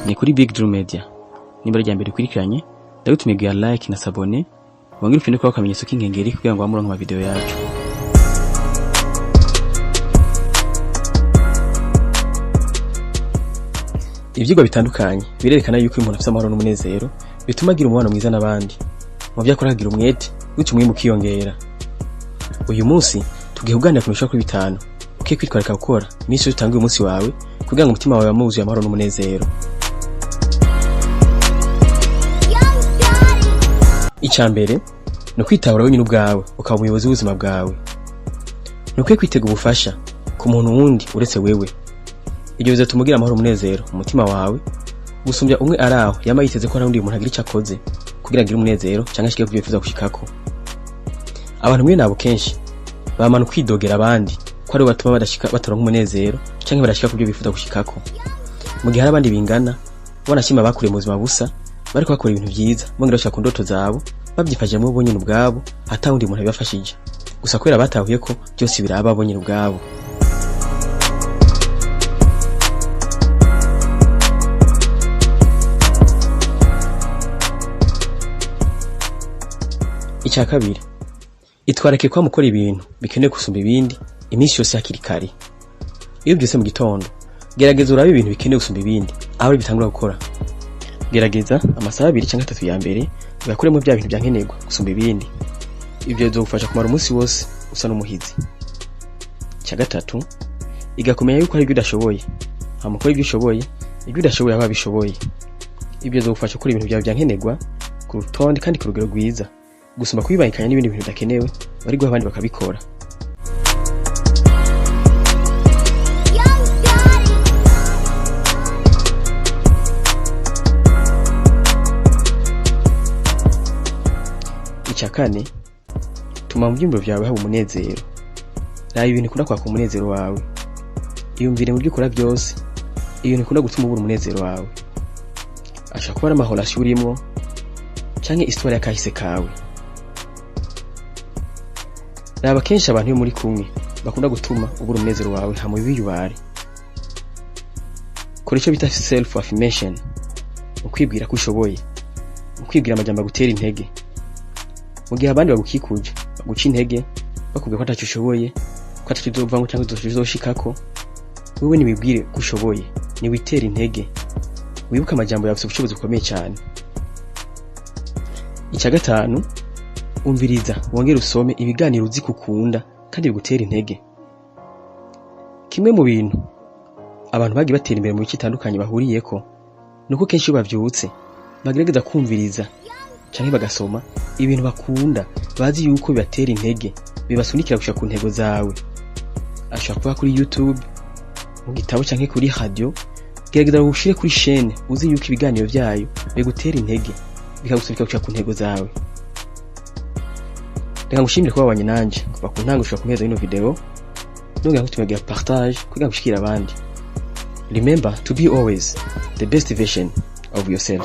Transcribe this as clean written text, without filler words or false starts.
ni kuri Big Dream Media. Nimba rya mbere kurikiranye ndagutumiye like na sabone wongera ufine kwa akamenyetso k'inkengeri kugira ngo wamuronke ama video yacu. Ivyigwa bitandukanye birerekana yuko umuntu afite amahoro n'umunezero bituma agira umubano mwiza n'abandi. Mu vyakora agira umwete bityo umwe mukiyongera. Uyu munsi tugiye kuganira ku mishako 5 uke kwitwareka gukora iminsi utangiye umunsi wawe kugira ngo umutima wawe wamuzuye amahoro n'umunezero. Icambere no kwitahura wenyine ubwawe ukaba umuyobozi w'ubuzima bwawe. Nuko kwitega ubufasha ku muntu wundi uretse wewe. Ibyo bizatumugira amahoro umunezero umutima wawe gusumbya umwe araho yamayiteze ko narundi umuntu agira icyakoze kugira agire umunezero cyangwa ashike kubyifuza gushikako. Abantu mwe nabo kenshi bamana kwidogera abandi ko ari batuma badashika batoronka umunezero cyangwa barashika kubyo bifuza gushikako. Mu gihe abandi bingana banashima bakure mu buzima busa bariko bakora ibintu byiza bongera bashaka kundoto zabo babyifashije mu bonyine ubwabo hata undi muntu abafashije gusa kwera batahuye ko byose biraba bonyine ubwabo. Icya kabiri itwareke kwa mukora ibintu bikeneye gusumba ibindi iminsi yose hakiri kare. Iyo byose mu gitondo gerageza urabe ibintu bikeneye gusumba ibindi aho bitangura gukora. Gerageza amasaha 2 cyangwa 3 ya mbere ugakuremo bya bintu byankenerwa gusumba ibindi. Ibyo bizogufasha kumara umunsi wose usa n'umuhizi. Cya gatatu igakomenya yuko ari ibyo udashoboye amakora ibyo ushoboye ibyo udashoboye aba bishoboye. Ibyo bizogufasha gukora ibintu byawe byankenerwa ku rutonde kandi ku rugero rwiza gusoma kwibangikanya n'ibindi bintu bidakenewe bari guha abandi bakabikora. Icya kane tuma mu byimbo byawe haba umunezero. Raba ibintu ukunda kwaka umunezero wawe. Iyumvire mu byo ukora byose ibintu ukunda gutuma ubura umunezero wawe. Ashaka kuba amahoro urimo cyangwa histoire yakahise kawe. Raba kenshi abantu yo muri kumwe bakunda gutuma ubura umunezero wawe hamwe biyubare. Kora icyo bita self affirmation ukwibwira ko ushoboye ukwibwira amajambo gutera intege. Mu gihe abandi bagukikuje baguca intege bakubwira ko atacyo ushoboye ko atacyo uzovamo cyangwa uzoshikako wowe nibibwire ko ushoboye ni witera intege wibuka amajambo yawe ubushobozi bukomeye cyane. Icya gatanu umviriza wongera usome ibiganiro uzi kukunda kandi bigutera intege. Kimwe mu bintu abantu bagi batera imbere mu bice bitandukanye bahuriyeko nuko kenshi bavyutse bagerageza kumviriza cyane bagasoma ibintu bakunda bazi yuko bibatera intege bibasunikira gushaka ku ntego zawe. Ashaka kuba kuri YouTube mu gitabo cyangwa kuri radio gerageza ushire kuri chaîne uzi yuko ibiganiro byayo bigutera intege bikagusunika gushaka ku ntego zawe. Reka ngushimire kuba wabanye nanje kuva ku ntango ushaka kumeza ino video nongera kutumegira partage kugira gushikira abandi. Remember to be always the best version of yourself.